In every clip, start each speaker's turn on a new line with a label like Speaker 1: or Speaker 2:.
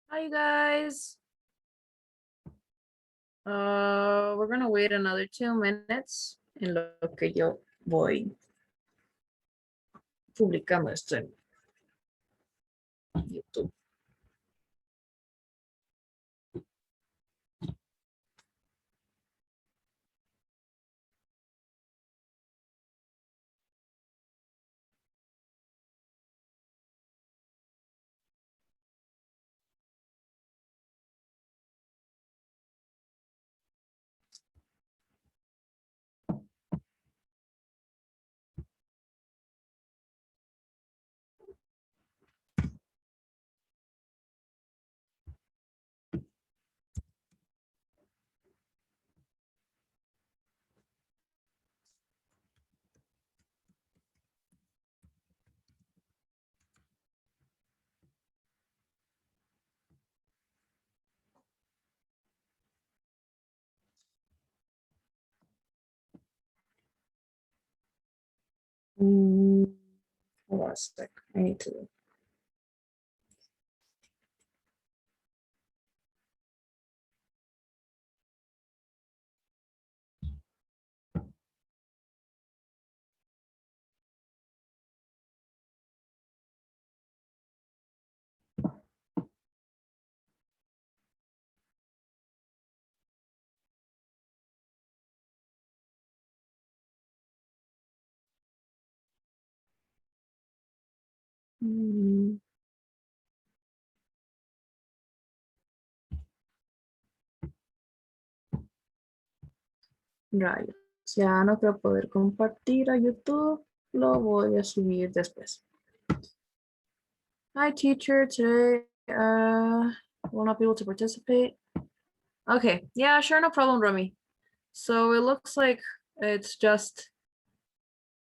Speaker 1: Hi, you guys. We're gonna wait another 2 minutes en lo que yo voy publicando esto en YouTube. Hold on a sec. I need to. Rayos. Ya no creo poder compartir a YouTube. Lo voy a subir después. Hi, teacher. Today, will not be able to participate. Okay. Yeah, sure. No problem, Remy. So it looks like it's just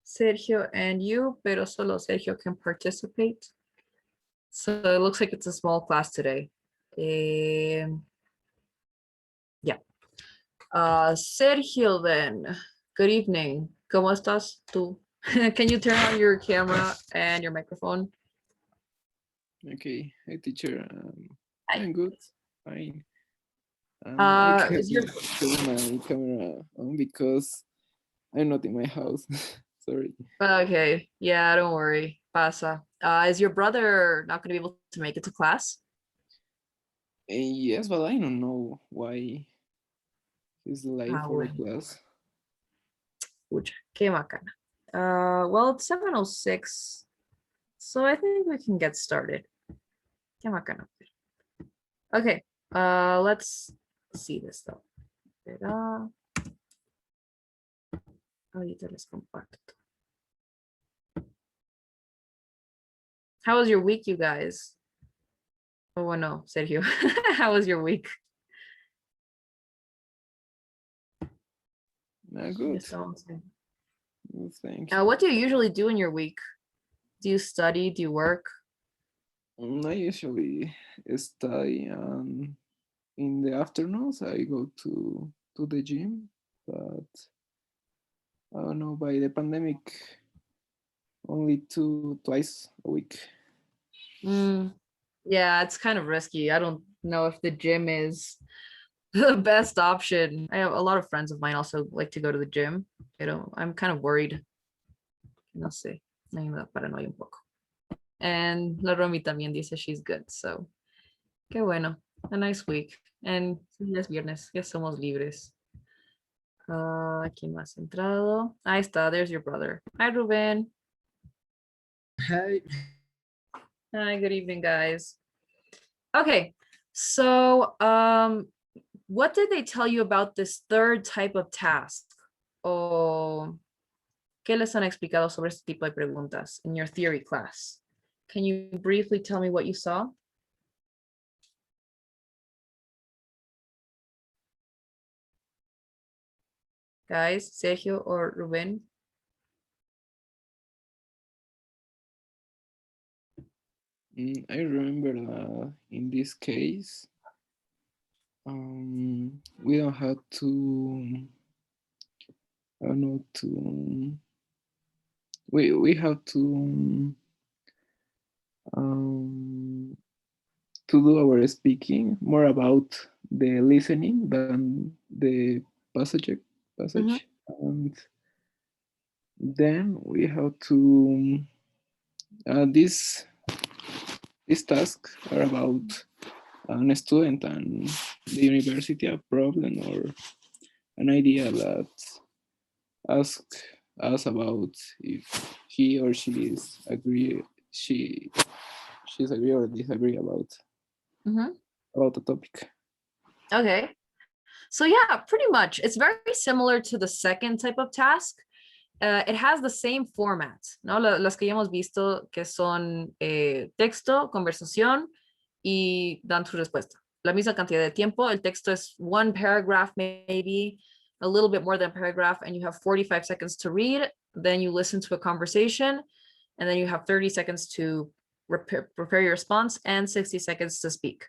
Speaker 1: Sergio and you, pero solo Sergio can participate. So it looks like it's a small class today. Yeah. Sergio then, good evening. ¿Cómo estás tú? Can you turn on your camera and your microphone?
Speaker 2: Okay, hi teacher.
Speaker 1: Hi.
Speaker 2: I'm good, fine. I can't
Speaker 1: Is your
Speaker 2: turn my camera on because I'm not in my house. Sorry.
Speaker 1: okay? Yeah, don't worry. Pasa. Is your brother not going to be able to make it to class?
Speaker 2: Yes, but I don't know why he's late for the
Speaker 1: Bueno.
Speaker 2: class.
Speaker 1: Pucha, qué bacana. Well, it's 7:06, so I think we can get started. Qué bacana. Okay, let's see this though. Espera. Ahorita les comparto. How was your week, you guys? Oh, well, no, Sergio. How was your week?
Speaker 2: Good.
Speaker 1: Yes, I'll say.
Speaker 2: Good, thank you.
Speaker 1: What do you usually do in your week? Do you study? Do you work?
Speaker 2: I usually study in the afternoons. I go to the gym, but I don't know. By the pandemic, only twice a week.
Speaker 1: Mm, yeah, it's kind of risky. I don't know if the gym is the best option. I have a lot of friends of mine also like to go to the gym. I'm kind of worried. No sé, me da paranoia un poco. And la Romy también dice she's good. So, qué bueno. A nice week. And ya es viernes, ya somos libres. ¿Quién más ha entrado? Ahí está, there's your brother. Hi, Ruben.
Speaker 3: Hi.
Speaker 1: Hi, good evening, guys. Okay, so what did they tell you about this third type of task? O ¿qué les han explicado sobre este tipo de preguntas in your theory class? Can you briefly tell me what you saw? Guys, Sergio or Ruben?
Speaker 2: I remember that in this case, we don't have to. I don't know to. We have to to do our speaking more about the listening than the passage. And then we have to this these tasks are about an student and the university, a problem or an idea that ask us about if he or she is agree she's agree or disagree about the topic.
Speaker 1: Okay. So yeah, pretty much. It's very similar to the second type of task. It has the same format, ¿no? Las que ya hemos visto que son texto, conversación y dan su respuesta. La misma cantidad de tiempo. El texto es one paragraph, maybe a little bit more than a paragraph, and you have 45 seconds to read. Then you listen to a conversation, and then you have 30 seconds to prepare your response and 60 seconds to speak.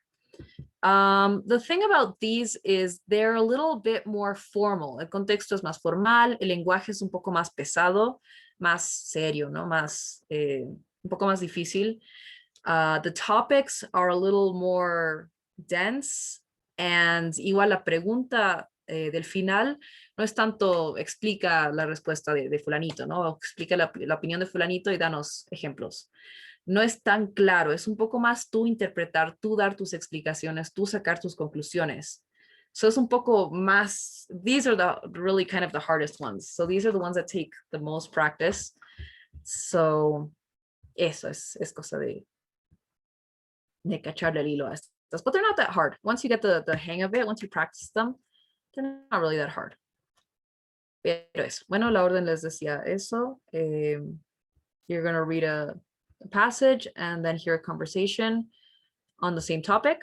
Speaker 1: The thing about these is they're a little bit more formal. El contexto es más formal, el lenguaje es un poco más pesado, más serio, ¿no? Más, un poco más difícil. The topics are a little more dense, and igual la pregunta del final no es tanto explica la respuesta de fulanito, ¿no? Explica la opinión de fulanito y danos ejemplos. No es tan claro, es un poco más tú interpretar, tú dar tus explicaciones, tú sacar tus conclusiones. So es un poco más, these are the really kind of the hardest ones. So these are the ones that take the most practice. So eso es cosa de cacharle el hilo a estas, but they're not that hard. Once you get the hang of it, once you practice them, they're not really that hard. Pero eso, bueno, la orden les decía eso. You're going to read a passage and then hear a conversation on the same topic.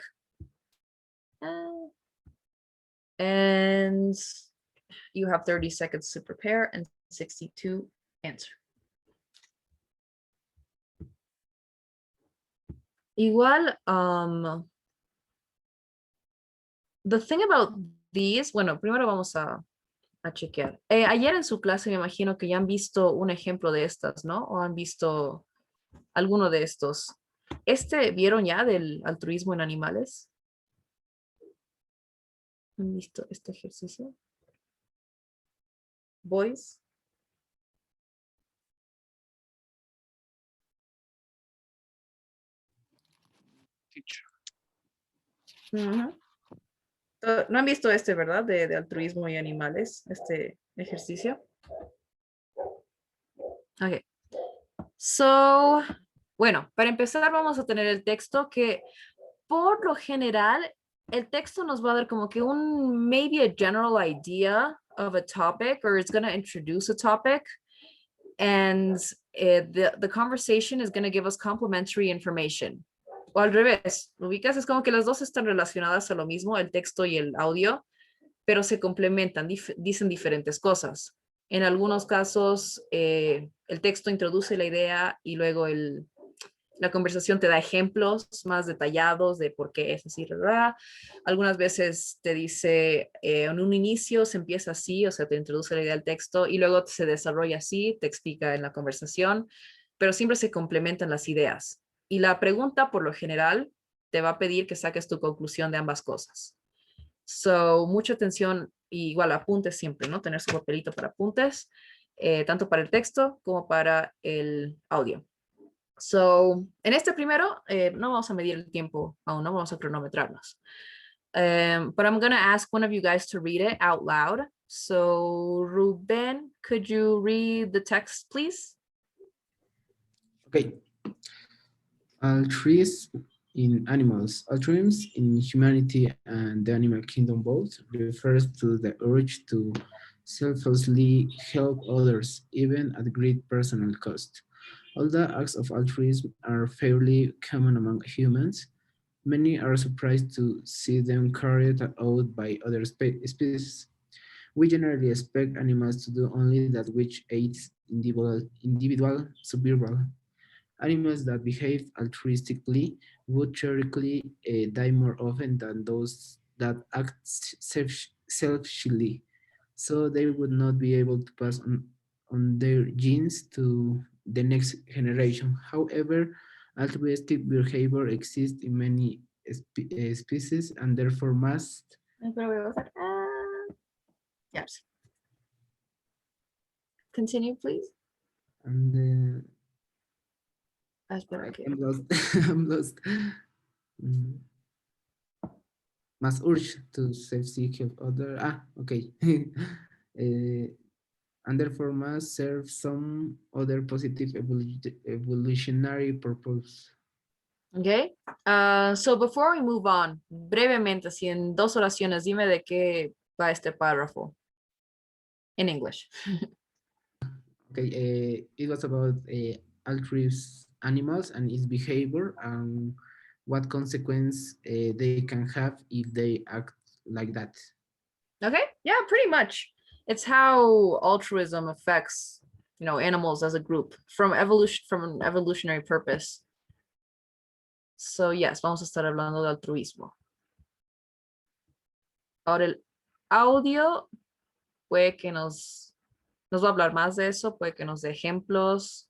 Speaker 1: And you have 30 seconds to prepare and 60 to answer. Igual, the thing about these, bueno, primero vamos a chequear. Ayer en su clase me imagino que ya han visto un ejemplo de estas, ¿no? O han visto alguno de estos. ¿Vieron ya del altruismo en animales? ¿Han visto este ejercicio? Boys. No han visto este, ¿verdad? De altruismo y animales, este ejercicio. Ok. So, bueno, para empezar vamos a tener el texto que por lo general el texto nos va a dar como que maybe a general idea of a topic, or it's going to introduce a topic, and the conversation is going to give us complementary information. O al revés, ubicas, es como que las dos están relacionadas a lo mismo, el texto y el audio, pero se complementan, dicen diferentes cosas. En algunos casos, el texto introduce la idea y luego la conversación te da ejemplos más detallados de por qué es así, ¿verdad? Algunas veces te dice, en un inicio se empieza así, o sea, te introduce la idea del texto y luego se desarrolla así, te explica en la conversación, pero siempre se complementan las ideas. Y la pregunta, por lo general, te va a pedir que saques tu conclusión de ambas cosas. So, mucha atención, y igual apuntes siempre, ¿no? Tener su papelito para apuntes, tanto para el texto como para el audio. So, en este primero, no vamos a medir el tiempo aún, no vamos a cronometrarnos. But I'm going to ask one of you guys to read it out loud. So, Ruben, could you read the text, please?
Speaker 3: Okay. Altruism in animals. Altruism in humanity and the animal kingdom both refers to the urge to selflessly help others, even at great personal cost. Although acts of altruism are fairly common among humans, many are surprised to see them carried out by other species. We generally expect animals to do only that which aids individual survival. Animals that behave altruistically would theoretically die more often than those that act selfishly, so they would not be able to pass on their genes to the next generation. However, altruistic behavior exists in many species and therefore must.
Speaker 1: Yes. Continue, please.
Speaker 3: And
Speaker 1: Espera que-
Speaker 3: I'm lost. I'm lost. Mm. Must urge to seek help other. Okay. And therefore must serve some other positive evolutionary purpose.
Speaker 1: Okay. So before we move on, brevemente, así en 2 oraciones, dime de qué va este párrafo. In English.
Speaker 3: Okay, it was about altruist animals and its behavior and what consequence they can have if they act like that.
Speaker 1: Okay. Yeah, pretty much. It's how altruism affects, animals as a group from an evolutionary purpose. So yes, vamos a estar hablando de altruismo. Ahora el audio puede que nos va a hablar más de eso, puede que nos dé ejemplos.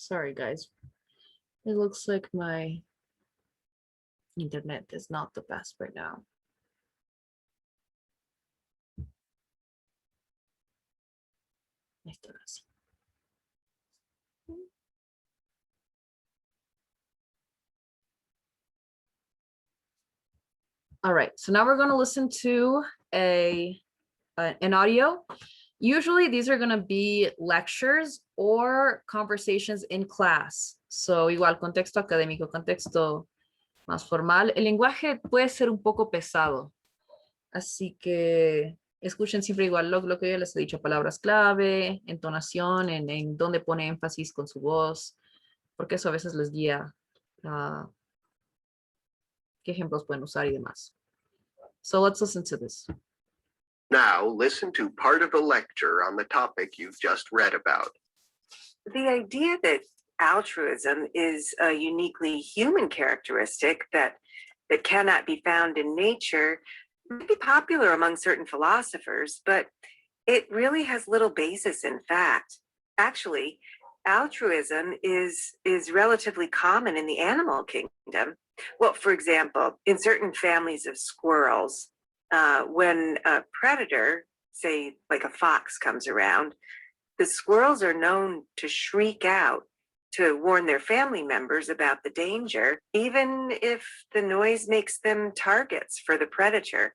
Speaker 1: Sorry, guys. It looks like my internet is not the best right now. Esto así. All right, so now we're going to listen to an audio. Usually these are going to be lectures or conversations in class. So igual, contexto académico, contexto más formal. El lenguaje puede ser un poco pesado. Así que escuchen siempre igual lo que yo les he dicho, palabras clave, entonación, en dónde pone énfasis con su voz, porque eso a veces les guía qué ejemplos pueden usar y demás. So let's listen to this.
Speaker 4: Now listen to part of a lecture on the topic you've just read about.
Speaker 5: The idea that altruism is a uniquely human characteristic that cannot be found in nature might be popular among certain philosophers, but it really has little basis in fact. Actually, altruism is relatively common in the animal kingdom. Well, for example, in certain families of squirrels, when a predator, say like a fox, comes around, the squirrels are known to shriek out to warn their family members about the danger, even if the noise makes them targets for the predator.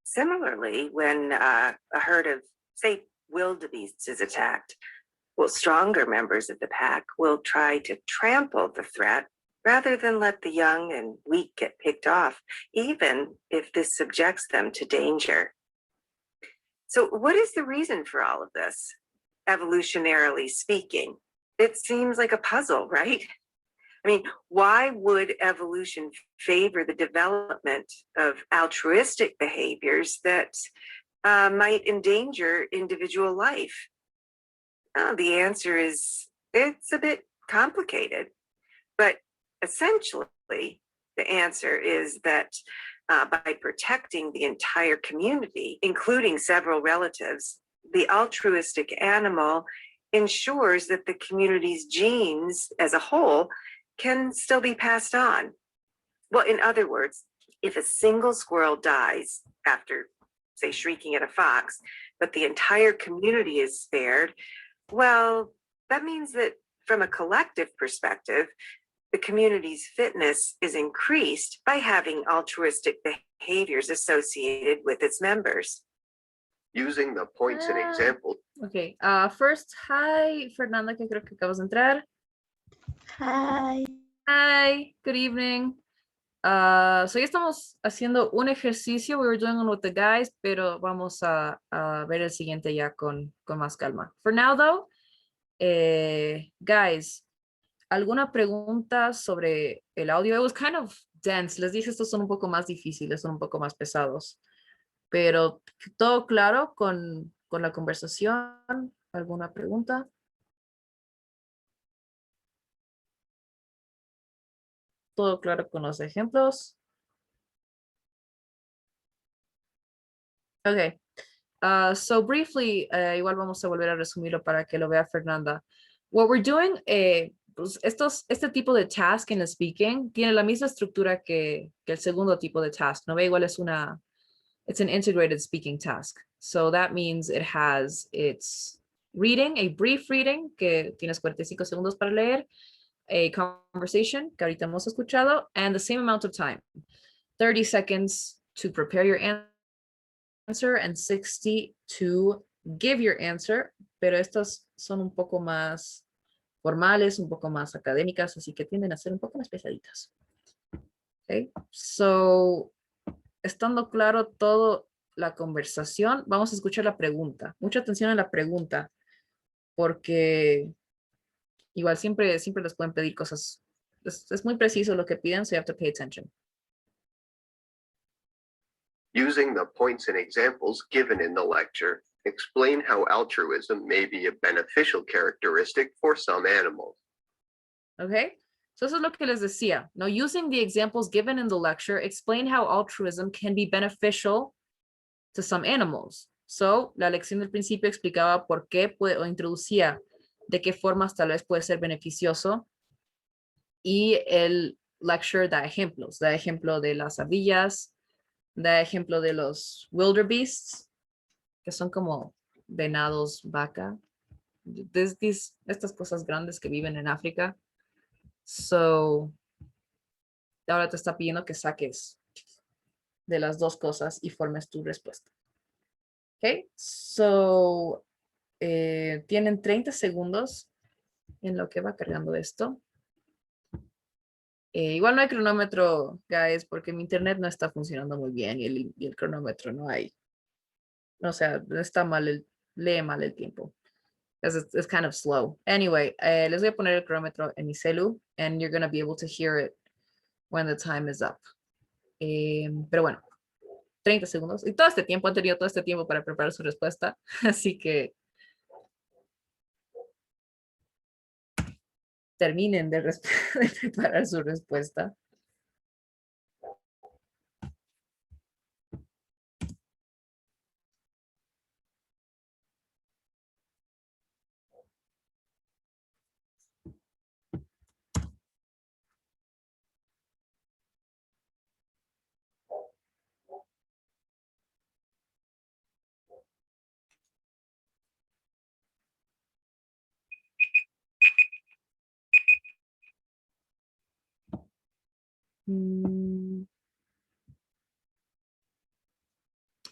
Speaker 5: Similarly, when a herd of, say, wildebeests is attacked, well, stronger members of the pack will try to trample the threat rather than let the young and weak get picked off, even if this subjects them to danger. So what is the reason for all of this, evolutionarily speaking? It seems like a puzzle, right? I mean, why would evolution favor the development of altruistic behaviors that might endanger individual life? The answer is it's a bit complicated, but essentially the answer is that by protecting the entire community, including several relatives, the altruistic animal ensures that the community's genes as a whole can still be passed on. Well, in other words, if a single squirrel dies after, say, shrieking at a fox, but the entire community is spared, well, that means that from a collective perspective, the community's fitness is increased by having altruistic behaviors associated with its members.
Speaker 4: Using the points and examples.
Speaker 1: Okay, first, hi, Fernanda, que creo que acabas de entrar.
Speaker 6: Hi.
Speaker 1: Hi, good evening. So ya estamos haciendo un ejercicio, we were doing one with the guys, pero vamos a ver el siguiente ya con más calma. For now though, Guys, ¿alguna pregunta sobre el audio? It was kind of dense. Les dije, estos son un poco más difíciles, son un poco más pesados. Pero todo claro con la conversación. ¿Alguna pregunta? Todo claro con los ejemplos. Ok. So briefly, igual vamos a volver a resumirlo para que lo vea Fernanda. What we're doing, pues este tipo de task en el speaking tiene la misma estructura que el segundo tipo de task. No ve, igual it's an integrated speaking task. So that means it has its reading, a brief reading, que tienes 45 segundos para leer, a conversation, que ahorita hemos escuchado, and the same amount of time, 30 seconds to prepare your answer and 60 to give your answer, pero estas son un poco más formales, un poco más académicas, así que tienden a ser un poco más pesaditas. Okay, so, estando claro todo la conversación, vamos a escuchar la pregunta. Mucha atención a la pregunta, porque igual siempre les pueden pedir cosas. Es muy preciso lo que piden, so you have to pay attention.
Speaker 4: Using the points and examples given in the lecture, explain how altruism may be a beneficial characteristic for some animals.
Speaker 1: Okay, so eso es lo que les decía. Now, using the examples given in the lecture, explain how altruism can be beneficial to some animals. So, la lección del principio explicaba por qué puede, o introducía de qué formas tal vez puede ser beneficioso. Y el lecture da ejemplos. Da ejemplo de las ardillas, da ejemplo de los wildebeests, que son como venados, vaca. Estas cosas grandes que viven en África. So, ahora te está pidiendo que saques de las dos cosas y formes tu respuesta. Ok, so, tienen 30 segundos en lo que va cargando esto. Igual no hay cronómetro, guys, porque mi internet no está funcionando muy bien y el cronómetro no hay. O sea, está mal, lee mal el tiempo. It's kind of slow. Anyway, les voy a poner el cronómetro en mi celu and you're going to be able to hear it when the time is up. Pero bueno, 30 segundos. Y todo este tiempo, han tenido todo este tiempo para preparar su respuesta. Así que terminen de preparar su respuesta.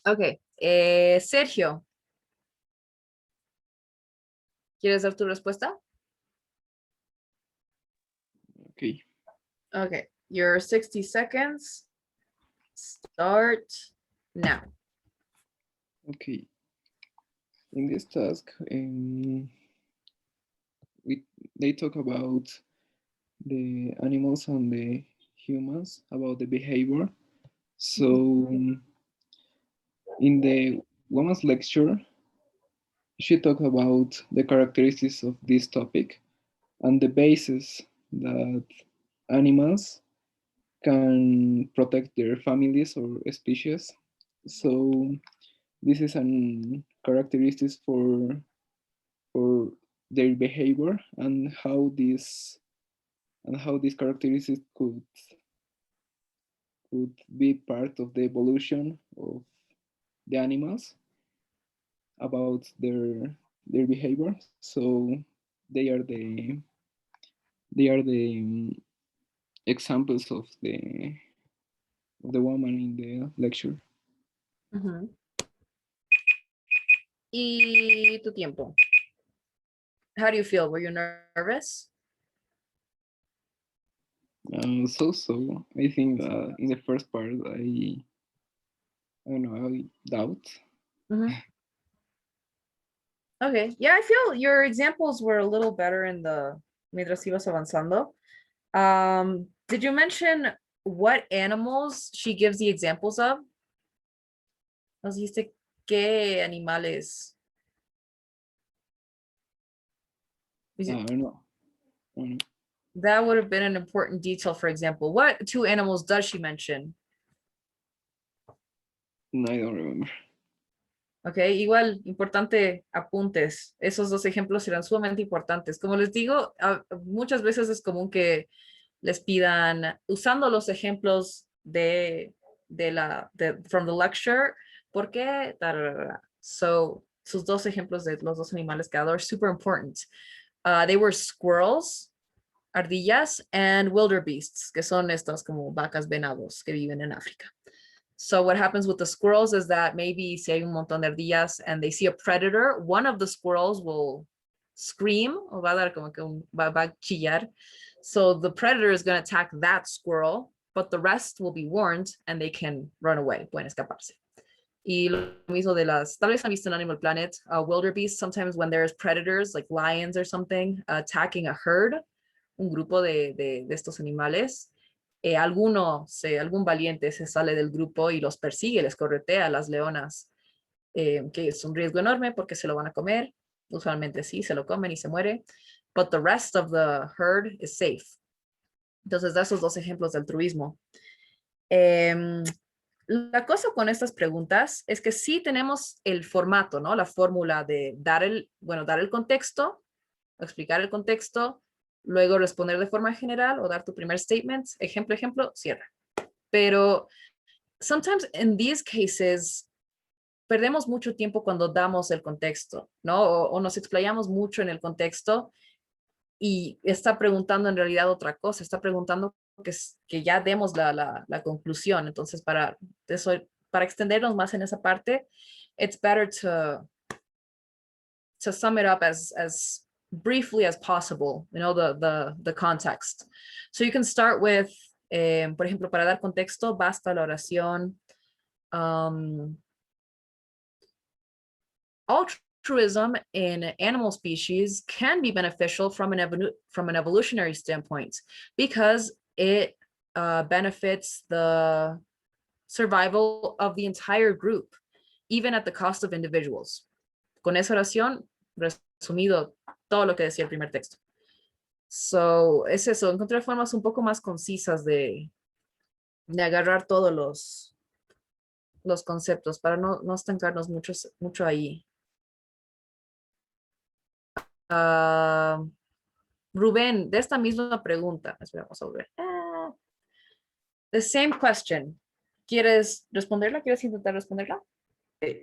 Speaker 1: Ok, Sergio, ¿quieres dar tu respuesta?
Speaker 2: Okay.
Speaker 1: Okay, your 60 seconds start now.
Speaker 2: Okay. In this task, they talk about the animals and the humans, about the behavior. So in the woman's lecture, she talked about the characteristics of this topic and the basis that animals can protect their families or species. So this is an characteristics for their behavior and how these characteristics could be part of the evolution of the animals about their behavior. So they are the examples of the woman in the lecture.
Speaker 1: Y tu tiempo. How do you feel? Were you nervous?
Speaker 2: So I think in the first part I don't know, I doubt.
Speaker 1: Okay, yeah, I feel your examples were a little better in the mientras ibas avanzando. Did you mention what animals she gives the examples of? Nos dijiste qué animales. Is it-
Speaker 2: No. No.
Speaker 1: That would have been an important detail, for example. What two animals does she mention?
Speaker 2: No, I don't remember.
Speaker 1: Ok, igual, importante apuntes. Esos dos ejemplos serán sumamente importantes. Como les digo, muchas veces es común que les pidan, usando los ejemplos from the lecture, ¿por qué? So, sus dos ejemplos de los dos animales cada are super important. They were squirrels, ardillas, and wildebeests, que son estas como vacas venados que viven en África. So what happens with the squirrels is that maybe si hay un montón de ardillas and they see a predator, one of the squirrels will scream, o va a dar como que va a chillar. So the predator is going to attack that squirrel, but the rest will be warned and they can run away, pueden escaparse. Y lo mismo de las, tal vez han visto en Animal Planet, wildebeest, sometimes when there's predators like lions or something attacking a herd, un grupo de estos animales, algún valiente se sale del grupo y los persigue, les corretea a las leonas, que es un riesgo enorme porque se lo van a comer, usualmente sí, se lo comen y se muere, but the rest of the herd is safe. Entonces, da esos dos ejemplos de altruismo. La cosa con estas preguntas es que sí tenemos el formato, ¿no? La fórmula de dar el contexto, explicar el contexto, luego responder de forma general o dar tu primer statement, ejemplo, cierra. Pero sometimes in these cases perdemos mucho tiempo cuando damos el contexto, ¿no? O nos explayamos mucho en el contexto y está preguntando en realidad otra cosa, está preguntando que ya demos la conclusión. Entonces, para extendernos más en esa parte, it's better to sum it up as briefly as possible, you know, the context. So you can start with, por ejemplo, para dar contexto, basta la oración. Altruism in animal species can be beneficial from an evolutionary standpoint because it benefits the survival of the entire group, even at the cost of individuals. Con esa oración, resumido todo lo que decía el primer texto. So, es eso, encontrar formas un poco más concisas de agarrar todos los conceptos para no estancarnos mucho ahí. Rubén, de esta misma pregunta, vamos a volver. The same question. ¿Quieres responderla? ¿Quieres intentar responderla?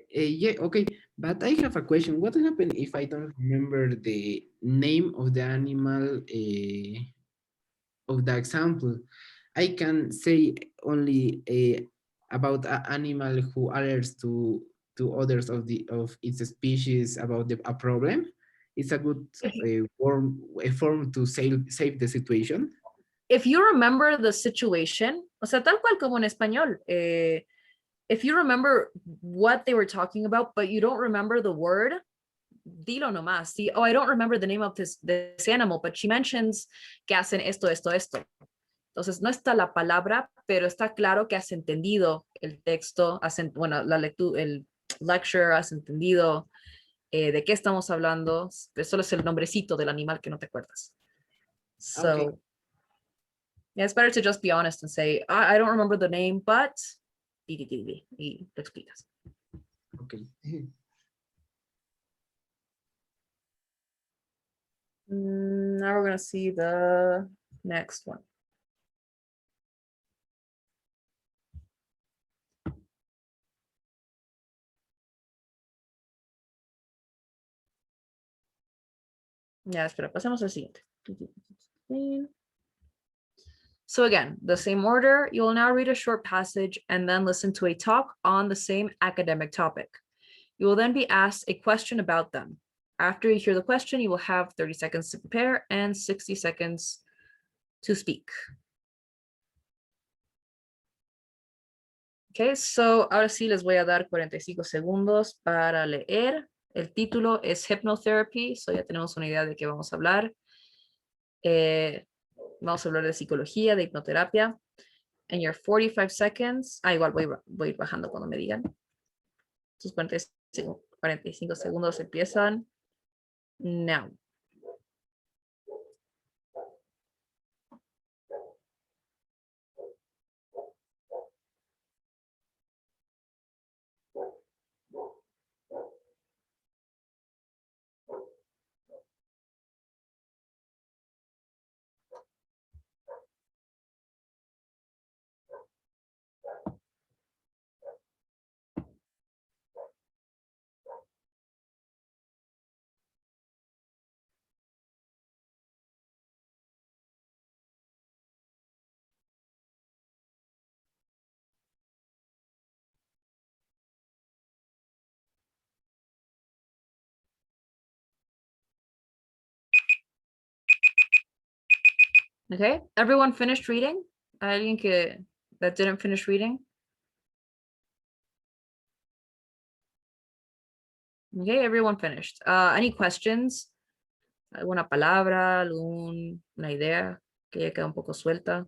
Speaker 3: Yeah, okay, but I have a question. What happened if I don't remember the name of the animal of the example? I can say only about an animal who alerts to others of its species about a problem. It's a good form to save the situation.
Speaker 1: If you remember the situation, o sea, tal cual como en español, if you remember what they were talking about, but you don't remember the word, dilo nomás. See, oh, I don't remember the name of this animal, but she mentions que hacen esto. Entonces, no está la palabra, pero está claro que has entendido el texto, la lectura, el lecture, has entendido de qué estamos hablando, solo es el nombrecito del animal que no te acuerdas. So,
Speaker 3: Okay.
Speaker 1: yeah, it's better to just be honest and say, I don't remember the name, but y te explicas.
Speaker 3: Okay.
Speaker 1: Now we're going to see the next one. Ya, espera, pasemos al siguiente. So again, the same order, you will now read a short passage and then listen to a talk on the same academic topic. You will then be asked a question about them. After you hear the question, you will have 30 seconds to prepare and 60 seconds to speak. Okay, so ahora sí les voy a dar 45 segundos para leer El título es Hypnotherapy, so ya tenemos una idea de qué vamos a hablar. Vamos a hablar de psicología, de hipnoterapia. En your 45 seconds, igual voy a ir bajando cuando me digan. Sus 45 segundos empiezan now. Okay, everyone finished reading? ¿Alguien that didn't finish reading? Okay, everyone finished. Any questions? ¿Alguna palabra, una idea que ya queda un poco suelta?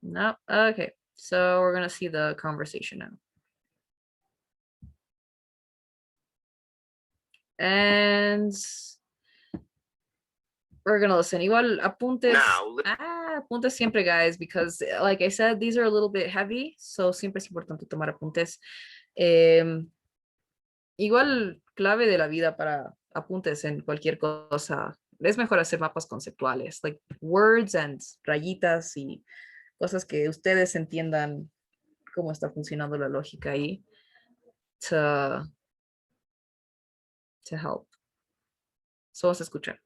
Speaker 1: No? Okay, so we're gonna see the conversation now. And we're gonna listen. Igual apuntes.
Speaker 4: Now,
Speaker 1: Apuntes siempre, guys, because like I said, these are a little bit heavy, so siempre es importante tomar apuntes. Igual clave de la vida para apuntes en cualquier cosa. Es mejor hacer mapas conceptuales, like words and rayitas y cosas que ustedes entiendan cómo está funcionando la lógica ahí to help. So vamos a escuchar.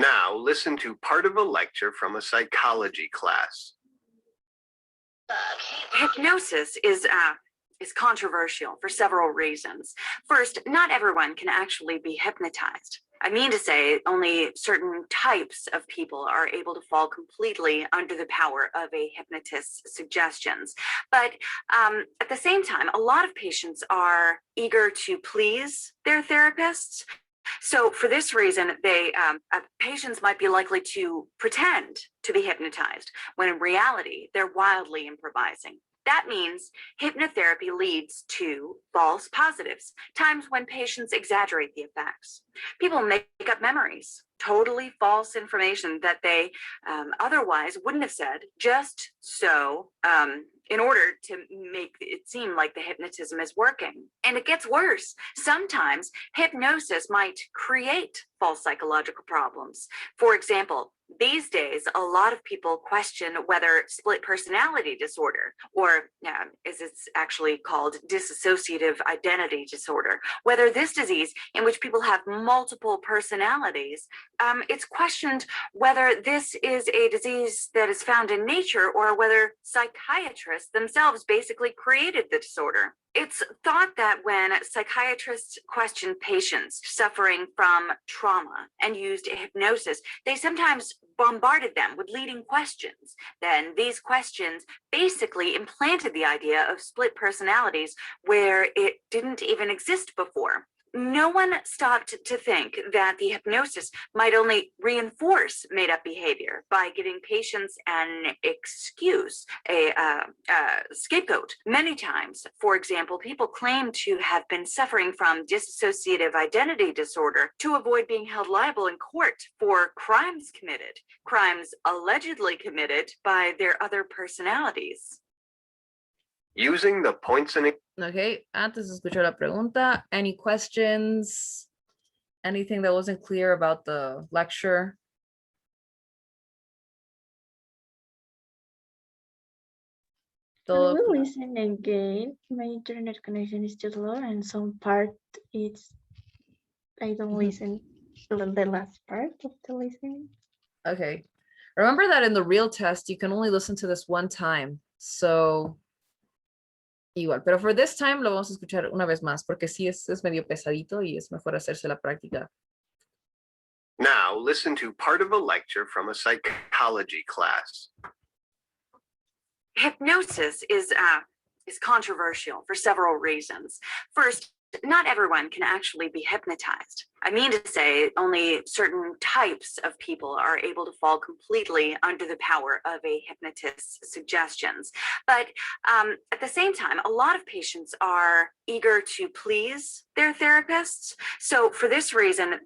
Speaker 4: now listen to part of a lecture from a psychology class.
Speaker 7: Hypnosis is controversial for several reasons. First, not everyone can actually be hypnotized. I mean to say, only certain types of people are able to fall completely under the power of a hypnotist's suggestions. But at the same time, a lot of patients are eager to please their therapists. So for this reason, patients might be likely to pretend to be hypnotized when in reality, they're wildly improvising. That means hypnotherapy leads to false positives, times when patients exaggerate the effects. People make up memories, totally false information that they otherwise wouldn't have said, just so in order to make it seem like the hypnotism is working. And it gets worse. Sometimes hypnosis might create false psychological problems. For example, these days, a lot of people question whether split personality disorder, or as it's actually called, dissociative identity disorder, whether this disease in which people have multiple personalities, it's questioned whether this is a disease that is found in nature or whether psychiatrists themselves basically created the disorder. It's thought that when psychiatrists question patients suffering from trauma and used hypnosis, they sometimes bombarded them with leading questions. Then these questions basically implanted the idea of split personalities where it didn't even exist before. No one stopped to think that the hypnosis might only reinforce made-up behavior by giving patients an excuse, a scapegoat. Many times, for example, people claim to have been suffering from dissociative identity disorder to avoid being held liable in court for crimes allegedly committed by their other personalities.
Speaker 4: Using the points in
Speaker 1: Okay, antes de escuchar la pregunta, any questions? Anything that wasn't clear about the lecture?
Speaker 6: Can
Speaker 1: Todo
Speaker 6: we
Speaker 1: claro.
Speaker 6: listen again? My internet connection is too slow and some part I don't listen the last part of the listening.
Speaker 1: Okay. Remember that in the real test, you can only listen to this one time. So igual, pero for this time lo vamos a escuchar una vez más porque sí es medio pesadito y es mejor hacerse la práctica.
Speaker 4: Now listen to part of a lecture from a psychology class.
Speaker 7: Hypnosis is controversial for several reasons. First, not everyone can actually be hypnotized. I mean to say, only certain types of people are able to fall completely under the power of a hypnotist's suggestions. But at the same time, a lot of patients are eager to please their therapists. So for this reason,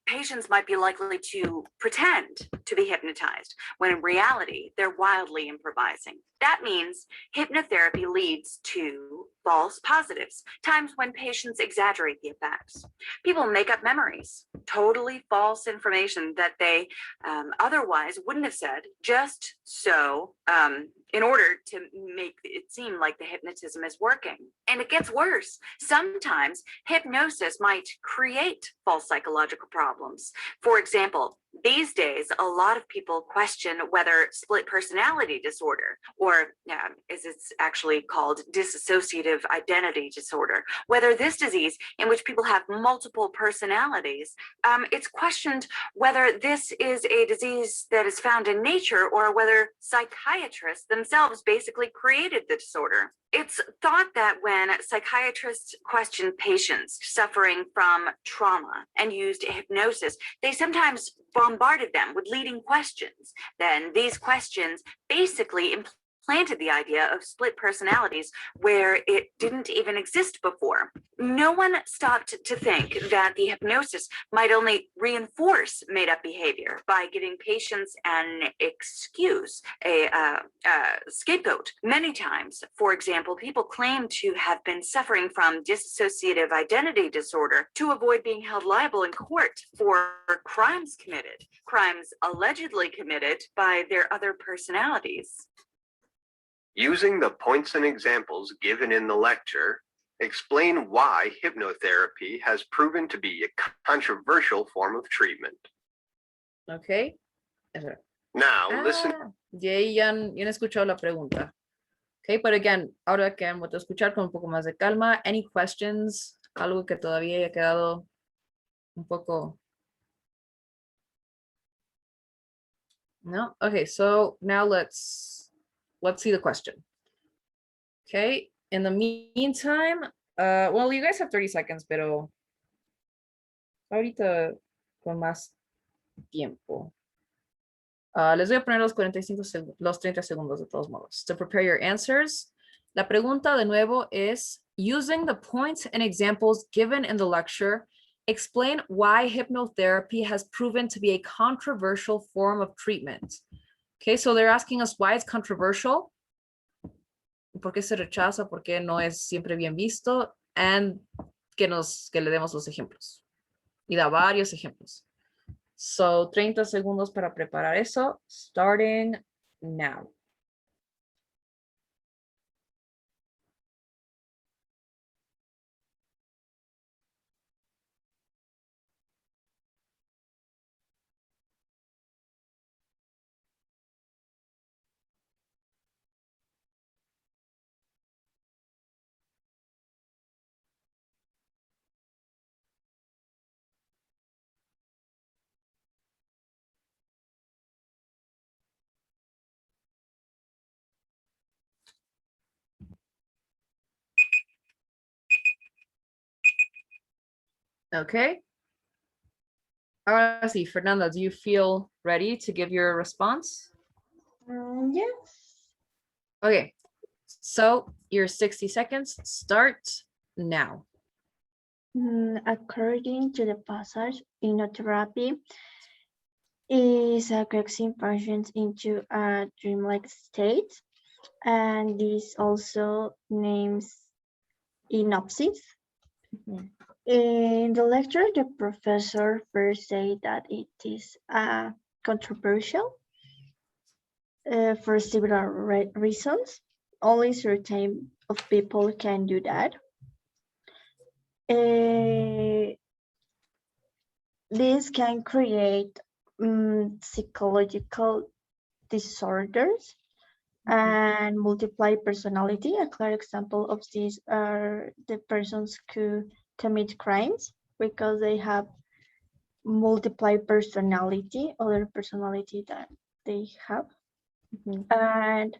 Speaker 7: patients might be likely to pretend to be hypnotized when in reality, they're wildly improvising. That means hypnotherapy leads to false positives, times when patients exaggerate the effects. People make up memories, totally false information that they otherwise wouldn't have said, just so in order to make it seem like the hypnotism is working. And it gets worse. Sometimes hypnosis might create false psychological problems. For example, these days, a lot of people question whether split personality disorder, or as it's actually called, dissociative identity disorder, whether this disease in which people have multiple personalities, it's questioned whether this is a disease that is found in nature or whether psychiatrists themselves basically created the disorder. It's thought that when psychiatrists question patients suffering from trauma and used hypnosis, they sometimes bombarded them with leading questions. Then these questions basically implanted the idea of split personalities where it didn't even exist before. No one stopped to think that the hypnosis might only reinforce made-up behavior by giving patients an excuse, a scapegoat. Many times, for example, people claim to have been suffering from dissociative identity disorder to avoid being held liable in court for crimes allegedly committed by their other personalities.
Speaker 4: Using the points and examples given in the lecture, explain why hypnotherapy has proven to be a controversial form of treatment.
Speaker 1: Ok. Espera.
Speaker 4: Now, listen.
Speaker 1: Y ahí ya han escuchado la pregunta. Ok, but again, ahora que han vuelto a escuchar con un poco más de calma, any questions? Algo que todavía haya quedado un poco... No? Okay, so now let's see the question. Okay, in the meantime, well, you guys have 30 seconds, pero ahorita con más tiempo. Les voy a poner los 30 segundos de todos modos. To prepare your answers. La pregunta de nuevo es, using the points and examples given in the lecture, explain why hypnotherapy has proven to be a controversial form of treatment. Okay, so they're asking us why it's controversial, por qué se rechaza, por qué no es siempre bien visto, and que le demos los ejemplos. Y da varios ejemplos. So 30 segundos para preparar eso, starting now. Okay. Ahora sí, Fernanda, do you feel ready to give your response?
Speaker 6: Yes.
Speaker 1: Okay, so your 60 seconds start now.
Speaker 6: According to the passage, hypnotherapy is coaxing patients into a dreamlike state, and this also names synopsis. In the lecture, the professor first said that it is controversial for several reasons. Only certain of people can do that. This can create psychological disorders and multiple personality. A clear example of these are the persons who commit crimes because they have multiply personality, other personality that they have. And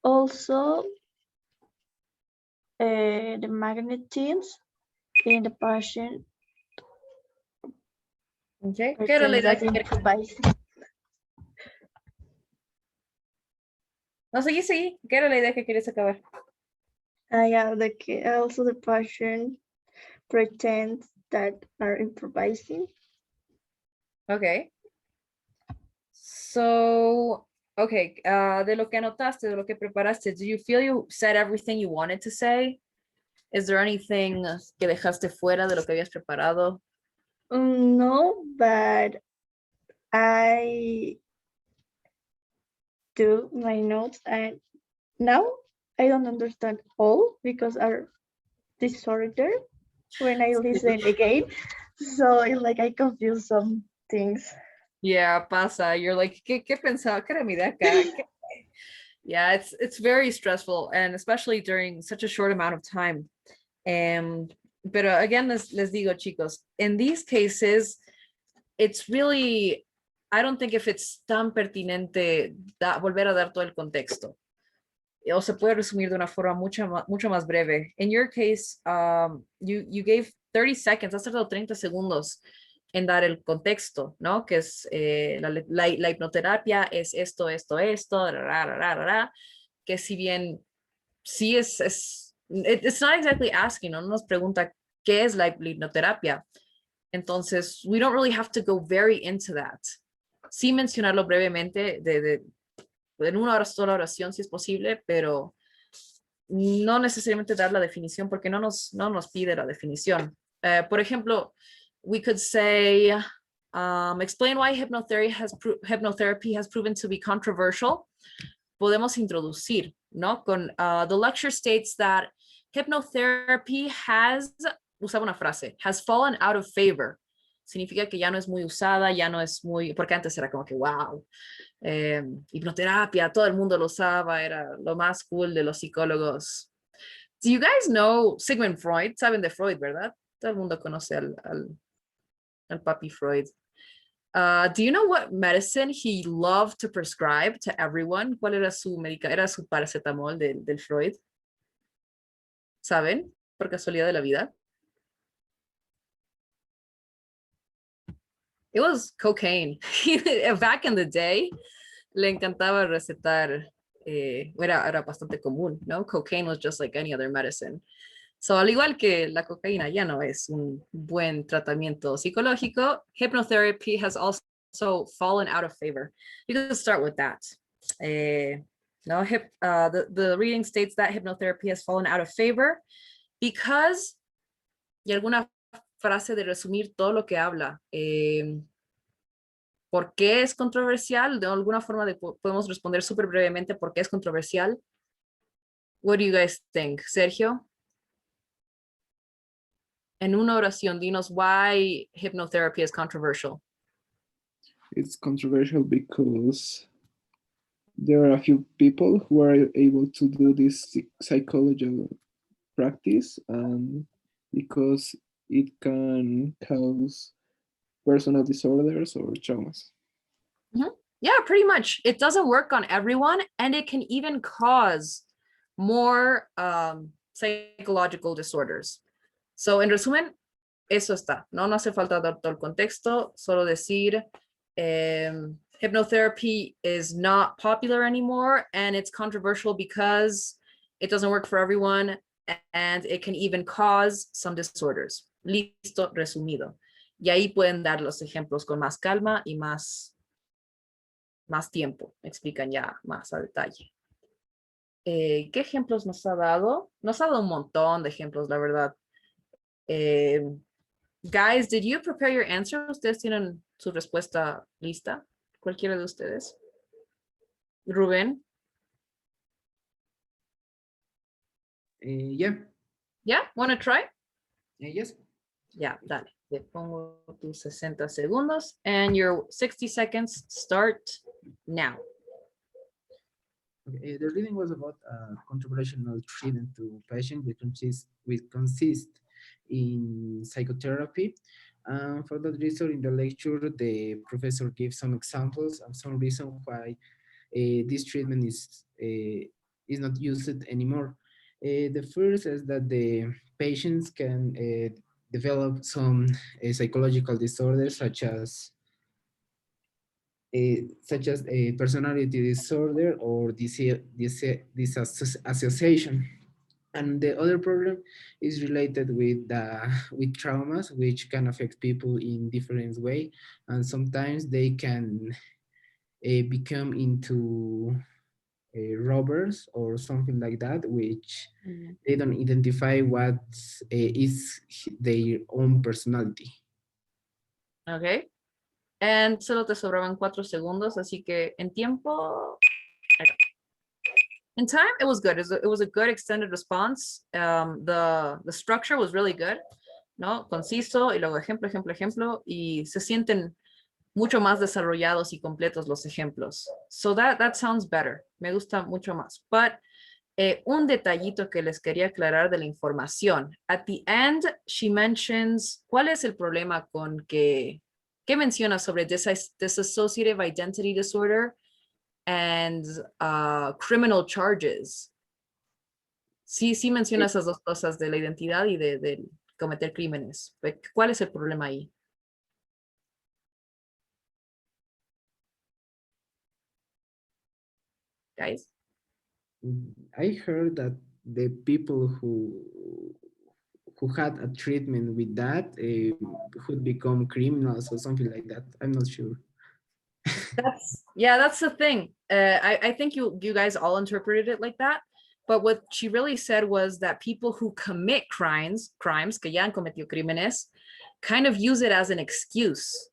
Speaker 6: also the magnetism in the patient
Speaker 1: Okay. ¿Qué era la
Speaker 6: pretends
Speaker 1: idea
Speaker 6: that
Speaker 1: que
Speaker 6: improvise.
Speaker 1: No, seguí. ¿Qué era la idea que querías acabar?
Speaker 6: Yeah, also the patient pretends that are improvising.
Speaker 1: Okay. So, okay, de lo que anotaste, de lo que preparaste, do you feel you said everything you wanted to say? Is there anything que dejaste fuera de lo que habías preparado?
Speaker 6: No, but I do my notes, and now I don't understand all because are disorder when I listen again. So it's like I confuse some things.
Speaker 1: Yeah, pasa. You're like, ¿qué pensaba? ¿Qué era mi idea acá? Yeah, it's very stressful, and especially during such a short amount of time. Pero again, les digo, chicos, in these cases, it's really, I don't think if it's tan pertinente volver a dar todo el contexto. O se puede resumir de una forma mucho más breve. In your case, you gave 30 seconds, has tardado 30 segundos en dar el contexto, ¿no? Que es la hipnoterapia es esto, que si bien sí it's not exactly asking, no nos pregunta qué es la hipnoterapia. Entonces, we don't really have to go very into that. Sí mencionarlo brevemente en una sola oración si es posible, pero no necesariamente dar la definición porque no nos pide la definición. Por ejemplo, we could say, explain why hypnotherapy has proven to be controversial. Podemos introducir, ¿no? Con the lecture states that hypnotherapy usaba una frase, has fallen out of favor. Significa que ya no es muy usada, ya no es muy, porque antes era como que, wow, hipnoterapia, todo el mundo lo usaba, era lo más cool de los psicólogos. Do you guys know Sigmund Freud? Saben de Freud, ¿verdad? Todo el mundo conoce al papi Freud. Do you know what medicine he loved to prescribe to everyone? ¿Cuál era su medicamento? Era su paracetamol del Freud. ¿Saben? Por casualidad de la vida. It was cocaine. Back in the day, le encantaba recetar, era bastante común, ¿no? Cocaine was just like any other medicine. So, al igual que la cocaína ya no es un buen tratamiento psicológico, hypnotherapy has also fallen out of favor. You can start with that. No, the reading states that hypnotherapy has fallen out of favor because, y alguna frase de resumir todo lo que habla. ¿Por qué es controversial? De alguna forma podemos responder súper brevemente por qué es controversial. What do you guys think? Sergio? En una oración, dinos why hypnotherapy is controversial.
Speaker 2: It's controversial because there are a few people who are able to do this psychological practice, and because it can cause personal disorders or traumas.
Speaker 1: Yeah, pretty much. It doesn't work on everyone, and it can even cause more psychological disorders. So, en resumen, eso está. No hace falta dar todo el contexto, solo decir hypnotherapy is not popular anymore, and it's controversial because it doesn't work for everyone, and it can even cause some disorders. Listo, resumido. Y ahí pueden dar los ejemplos con más calma y más tiempo. Explican ya más a detalle. ¿Qué ejemplos nos ha dado? Nos ha dado un montón de ejemplos, la verdad. Guys, did you prepare your answer? ¿Ustedes tienen su respuesta lista? ¿Cualquiera de ustedes? Rubén?
Speaker 3: Yeah.
Speaker 1: Yeah, wanna try?
Speaker 3: Yes.
Speaker 1: Yeah, dale. Te pongo tus 60 segundos and your 60 seconds start now.
Speaker 3: Okay, the reading was about controversial treatment to patients which consist in psychotherapy. For that reason, in the lecture, the professor gives some examples and some reason why this treatment is not used anymore. The first is that the patients can develop some psychological disorders such as a personality disorder or disassociation. And the other problem is related with traumas, which can affect people in different way, and sometimes they can become into robbers or something like that, which they don't identify what is their own personality.
Speaker 1: Okay. And solo te sobraban 4 segundos, así que en tiempo. In time, it was good. It was a good extended response. The structure was really good, ¿no? Conciso y luego ejemplo, ejemplo, ejemplo, y se sienten mucho más desarrollados y completos los ejemplos. So that sounds better. Me gusta mucho más. But un detallito que les quería aclarar de la información. At the end, she mentions, ¿cuál es el problema con qué menciona sobre dissociative identity disorder and criminal charges? Sí, sí menciona esas dos cosas de la identidad y de cometer crímenes. ¿Cuál es el problema ahí? Guys?
Speaker 3: I heard that the people who had a treatment with that would become criminals or something like that. I'm not sure.
Speaker 1: That's the thing. I think you guys all interpreted it like that. But what she really said was that people who commit crimes, que ya han cometido crímenes, kind of use it as an excuse.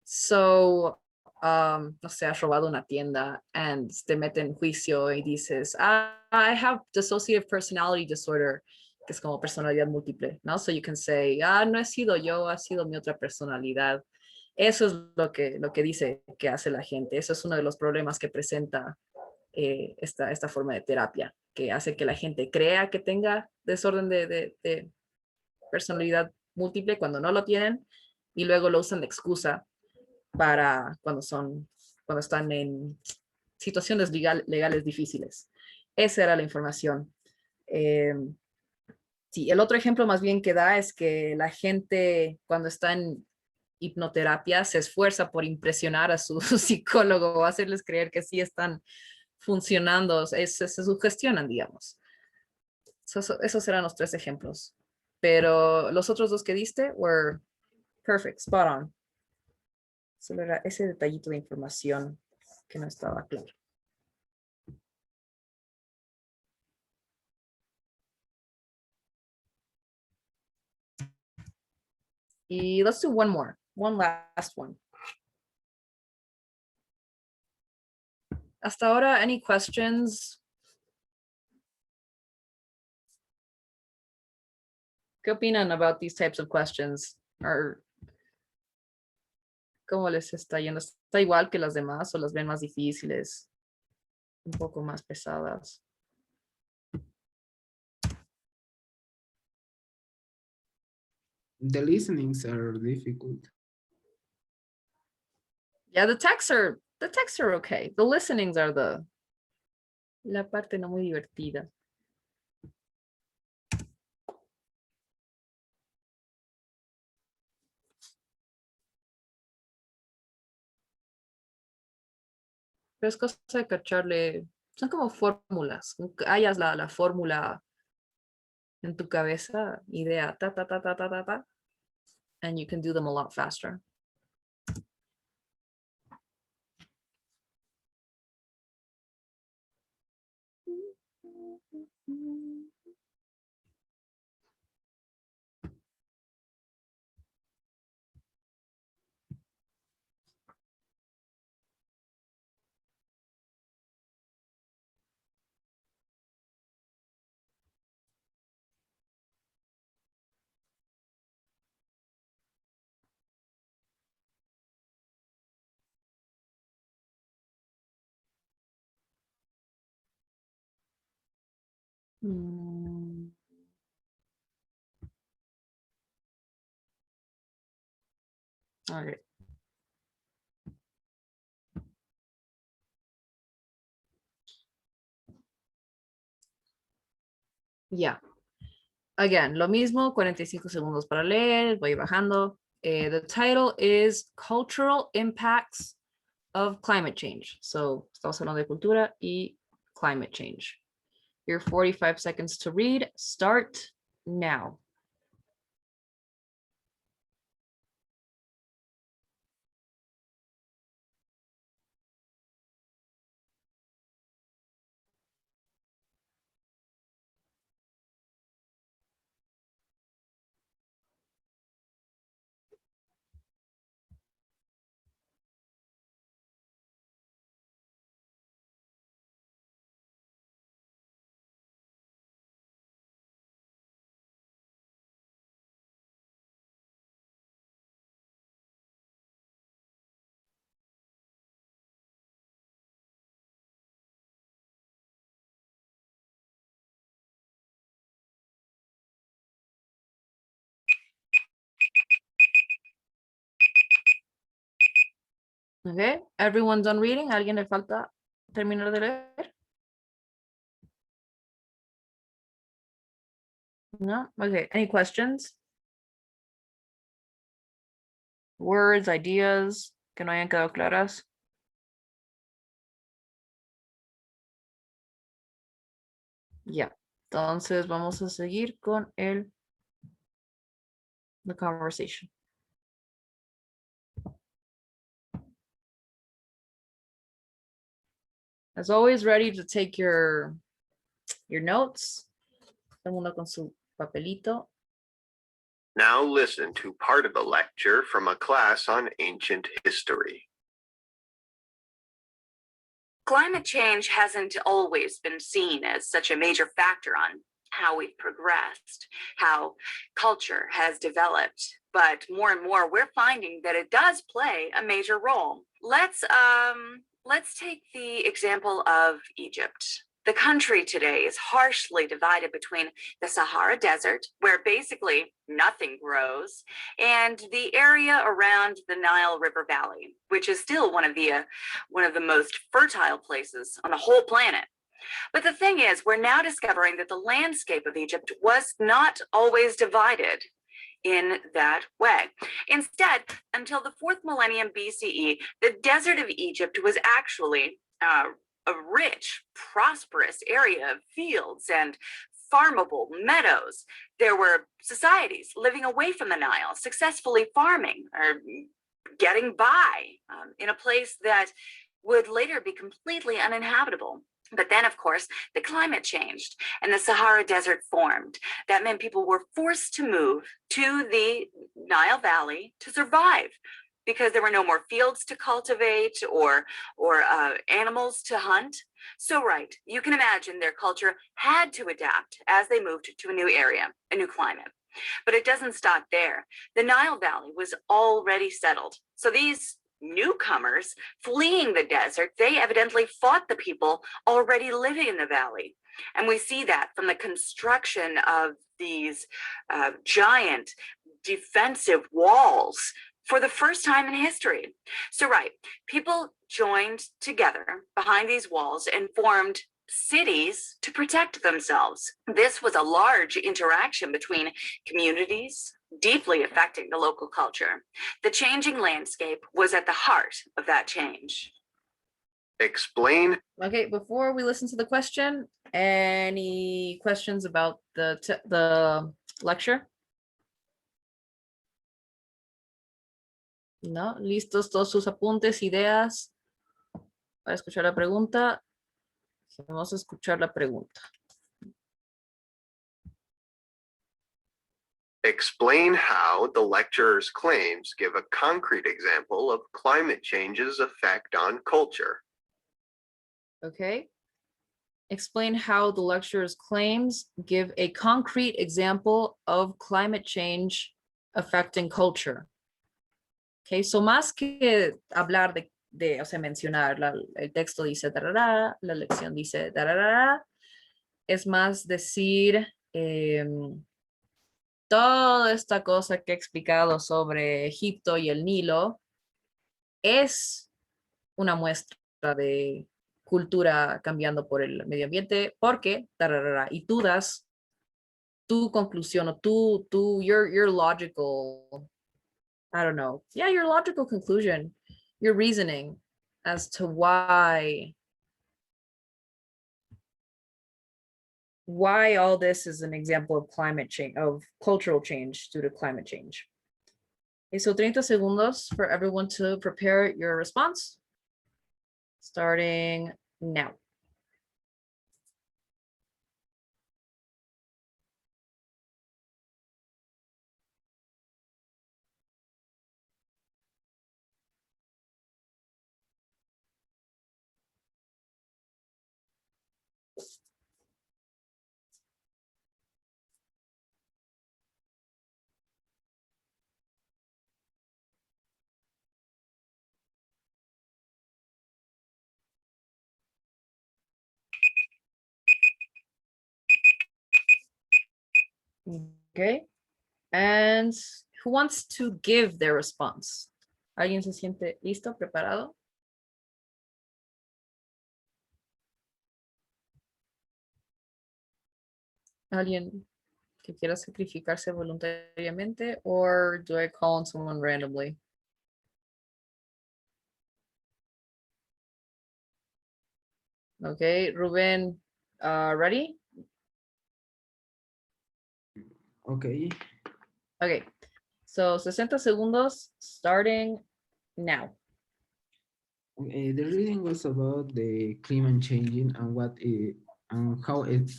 Speaker 1: So, no sé, has robado una tienda and te meten en juicio y dices, I have dissociative personality disorder, que es como personalidad múltiple, ¿no? So you can say, no he sido yo, ha sido mi otra personalidad. Eso es lo que dice que hace la gente. Eso es uno de los problemas que presenta esta forma de terapia, que hace que la gente crea que tenga desorden de personalidad múltiple cuando no lo tienen y luego lo usan de excusa para cuando están en situaciones legales difíciles. Esa era la información. Sí, el otro ejemplo más bien que da es que la gente cuando está en hipnoterapia se esfuerza por impresionar a su psicólogo o hacerles creer que sí están funcionando, se sugestionan, digamos. Esos eran los 3 ejemplos. Pero los otros 2 que diste were perfect, spot on. Solo era ese detallito de información que no estaba claro. Y let's do one last one. Hasta ahora, any questions? ¿Qué opinan about these types of questions? Or, ¿cómo les está yendo? ¿Está igual que las demás o las ven más difíciles? Un poco más pesadas.
Speaker 3: The listenings are difficult.
Speaker 1: Yeah, the texts are okay. The listenings are la parte no muy divertida. Pero es cosa de cacharle, son como fórmulas. Hayas la fórmula en tu cabeza, idea, ta, ta, ta, ta, ta, ta, ta, and you can do them a lot faster. All right. Yeah. Again, lo mismo, 45 segundos para leer, voy bajando. The title is Cultural Impacts of Climate Change. So, estamos hablando de cultura y climate change. Your 45 seconds to read start now. Okay, everyone done reading? ¿Alguien le falta terminar de leer? No? Okay, any questions? Words, ideas que no hayan quedado claras? Ya, entonces vamos a seguir con the conversation. As always, ready to take your notes. Todo el mundo con su papelito.
Speaker 4: Now listen to part of a lecture from a class on ancient history.
Speaker 7: Climate change hasn't always been seen as such a major factor on how we've progressed, how culture has developed. But more and more, we're finding that it does play a major role. Let's take the example of Egypt. The country today is harshly divided between the Sahara Desert, where basically nothing grows, and the area around the Nile River Valley, which is still one of the most fertile places on the whole planet. But the thing is, we're now discovering that the landscape of Egypt was not always divided in that way. Instead, until the 4th millennium BCE, the desert of Egypt was actually a rich, prosperous area of fields and farmable meadows. There were societies living away from the Nile, successfully farming or getting by in a place that would later be completely uninhabitable. But then, of course, the climate changed and the Sahara Desert formed. That meant people were forced to move to the Nile Valley to survive because there were no more fields to cultivate or animals to hunt. So, right, you can imagine their culture had to adapt as they moved to a new area, a new climate. But it doesn't stop there. The Nile Valley was already settled. So these newcomers fleeing the desert, they evidently fought the people already living in the valley. And we see that from the construction of these giant defensive walls for the first time in history. So, right, people joined together behind these walls and formed cities to protect themselves. This was a large interaction between communities, deeply affecting the local culture. The changing landscape was at the heart of that change.
Speaker 4: Explain.
Speaker 1: Okay, before we listen to the question, any questions about the lecture? No, listos todos sus apuntes, ideas para escuchar la pregunta. Vamos a escuchar la pregunta.
Speaker 4: Explain how the lecturer's claims give a concrete example of climate change's effect on culture.
Speaker 1: Okay. Explain how the lecturer's claims give a concrete example of climate change affecting culture. Okay, so más que hablar o sea, mencionar, el texto dice tarará, la lección dice tarará, es más decir toda esta cosa que he explicado sobre Egipto y el Nilo es una muestra de cultura cambiando por el medio ambiente, porque, tararara, y tú das tu conclusión o your logical, I don't know, yeah, your logical conclusion, your reasoning as to why all this is an example of climate change, of cultural change due to climate change. Okay, so 30 segundos for everyone to prepare your response, starting now. Okay, and who wants to give their response? ¿Alguien se siente listo, preparado? ¿Alguien que quiera sacrificarse voluntariamente, or do I call on someone randomly? Okay, Ruben, ready?
Speaker 3: Okay.
Speaker 1: Okay, so 60 segundos starting now.
Speaker 3: The reading was about the climate changing and and how it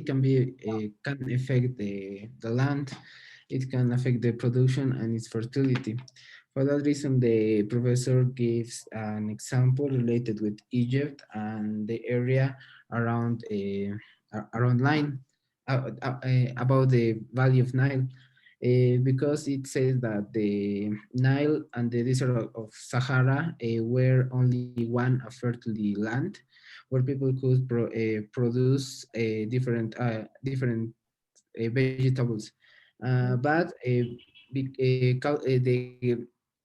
Speaker 3: can be can affect the land. It can affect the production and its fertility. For that reason, the professor gives an example related with Egypt and the area around around Nile about the Valley of Nile. Because it says that the Nile and the desert of Sahara were only one fertile land where people could produce different vegetables. But the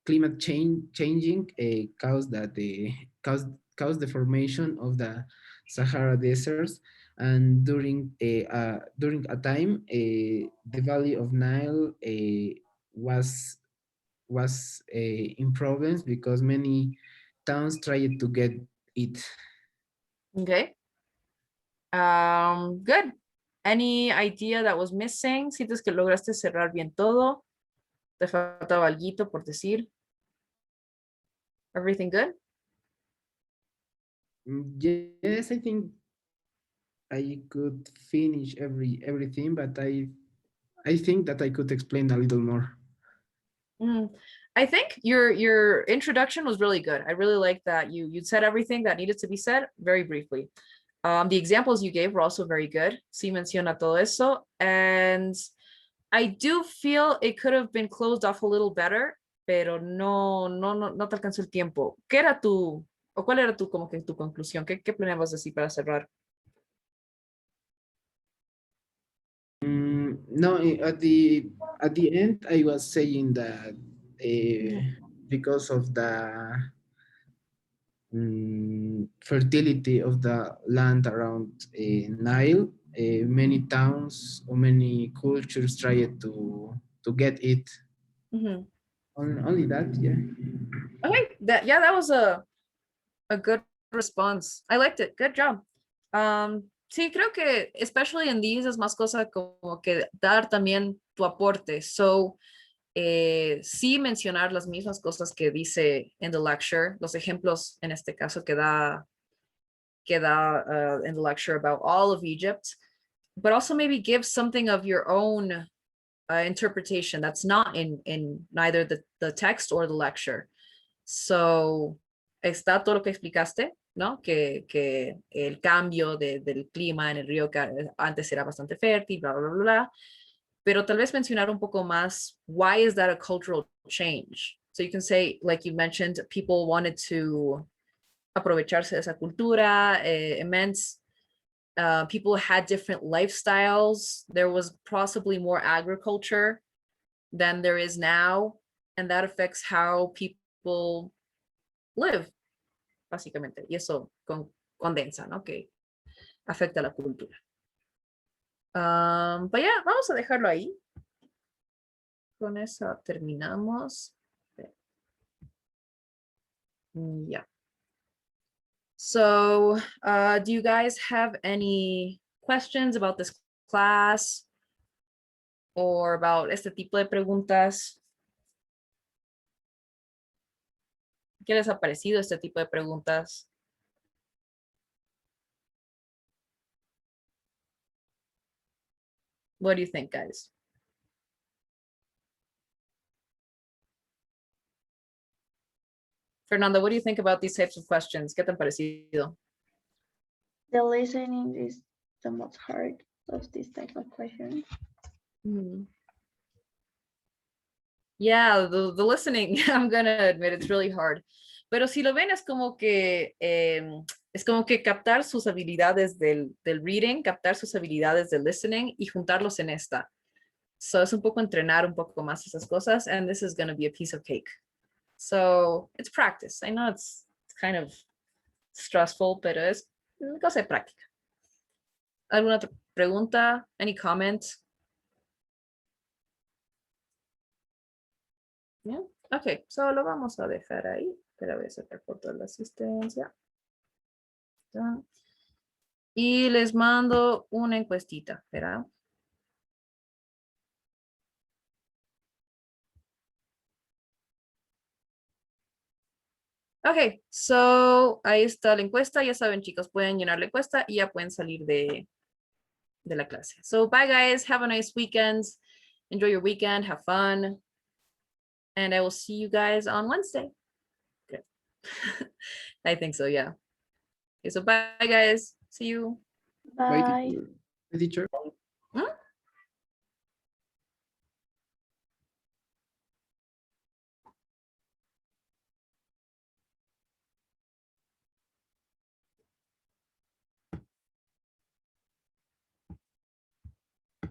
Speaker 3: climate changing caused the formation of the Sahara deserts, and during a time the valley of Nile was in problems because many towns tried to get it.
Speaker 1: Okay. Good. Any idea that was missing? ¿Sientes que lograste cerrar bien todo? ¿Te faltaba alguito por decir? Everything good?
Speaker 3: Yes, I think I could finish everything, but I think that I could explain a little more.
Speaker 1: I think your introduction was really good. I really like that you said everything that needed to be said very briefly. The examples you gave were also very good. Sí menciona todo eso. And I do feel it could have been closed off a little better, pero no te alcanzó el tiempo. ¿Qué era o cuál era como que tu conclusión? ¿Qué planeabas decir para cerrar?
Speaker 3: No, at the end, I was saying that because of the fertility of the land around Nile, many towns or many cultures tried to get it.
Speaker 1: Mm-hmm.
Speaker 3: Only that, yeah.
Speaker 1: Okay, that was a good response. I liked it. Good job. Sí, creo que especially in these es más cosa como que dar también tu aporte. So, sí mencionar las mismas cosas que dice en the lecture, los ejemplos en este caso que da in the lecture about all of Egypt, but also maybe give something of your own interpretation that's not in neither the text or the lecture. So, está todo lo que explicaste, ¿no? Que el cambio del clima en el río que antes era bastante fértil, bla, bla, bla, bla. Pero tal vez mencionar un poco más, why is that a cultural change? So you can say, like you mentioned, people wanted to aprovecharse de esa cultura, immense. people had different lifestyles. There was possibly more agriculture than there is now, and that affects how people live, básicamente. Y eso condensa, ¿no? Que afecta la cultura. But yeah, vamos a dejarlo ahí. Con eso terminamos. Yeah. So, do you guys have any questions about this class or about este tipo de preguntas? ¿Qué les ha parecido este tipo de preguntas? What do you think, guys? Fernanda, what do you think about these types of questions? ¿Qué te han parecido?
Speaker 6: The listening is the most hard of this type of question.
Speaker 1: Yeah, the listening, I'm gonna admit it's really hard. Pero si lo ven es como que captar sus habilidades del reading, captar sus habilidades del listening y juntarlos en esta. So es un poco entrenar un poco más esas cosas, and this is gonna be a piece of cake. So it's practice. I know it's kind of stressful, pero es cosa de práctica. ¿Alguna otra pregunta? Any comment? Yeah. Ok, solo vamos a dejar ahí. Pero voy a sacar foto de la asistencia. Ya. Y les mando una encuestita, ¿verdad? Ok, so ahí está la encuesta. Ya saben, chicos, pueden llenar la encuesta y ya pueden salir de la clase. So bye, guys. Have a nice weekend. Enjoy your weekend. Have fun. And I will see you guys on Wednesday. Good. I think so, yeah. Okay, so bye, guys. See you.
Speaker 2: Bye,
Speaker 6: Bye.
Speaker 2: teacher.
Speaker 3: Teacher.